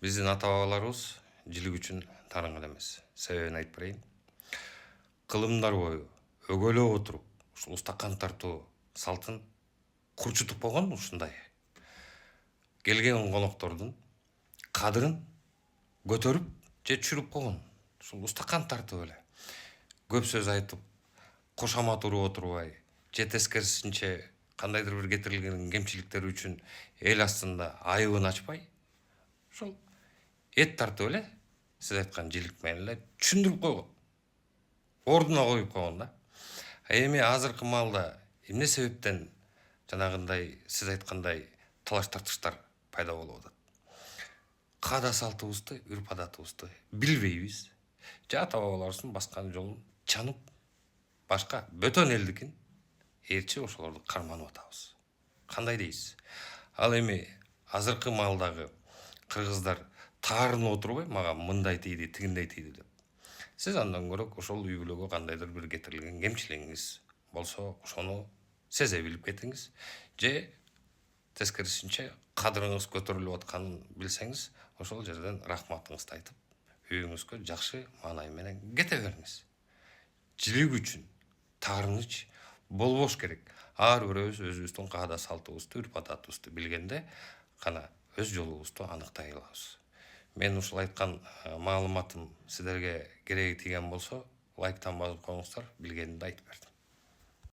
Биздин ата-бабаларыбыз жилик үчүн тарынган эмес. Себебин айтып берейин. Кылымдар бою өгөлөп отуруп, ушул устакан тартуу салтын курчутуп койгон ушундай. Келген коноктордун кадырын көтөрүп же түшүрүп койгон. Ушул устакан тартып эле. Көп сөз айтып, кошомат уруп отурбай, же тескерисинче кандайдыр бир кетирилген кемчиликтер үчүн эл астында айыбын ачпай, ошол эт тартып эле, сиз айткан жилик менен эле түшүндүрүп койгон. Ордуна коюп койгон да. Эми азыркы маалда эмне себептен жанагындай сиз айткандай талаш тартыштар пайда болуп атат? Каада салтыбызды, үрп адатыбызды билбейбиз. Же ата-бабаларыбыздын баскан жолун чанып, башка бөтөн элдикин ээрчи ошолорду карманып атабыз. Кандай дейсиз? Ал эми азыркы маалдагы кыргыздар таарынып отурбай, мага мындай тийди, тигиндей тийди деп. Сиз андан көрөк ошол үй бүлөгө кандайдыр бир кетирилген кемчилигиңиз болсо, ошону сезе билип кетиңиз. Же тескерисинче кадырыңыз көтөрүлүп атканын билсеңиз, ошол жерден рахматыңызды айтып, үйүңүзгө жакшы маанай менен кете бериңиз. Жилик үчүн таарыныч болбош керек. Ар бирөөбүз өзүбүздүн каада салтыбызды, үрп адатыбызды билгенде гана өз жолубузду аныктай алабыз. Мен ушул айткан маалыматым сиздерге кереги тийген болсо, лайктан басып коюңуздар, билгенимди айтып бердим.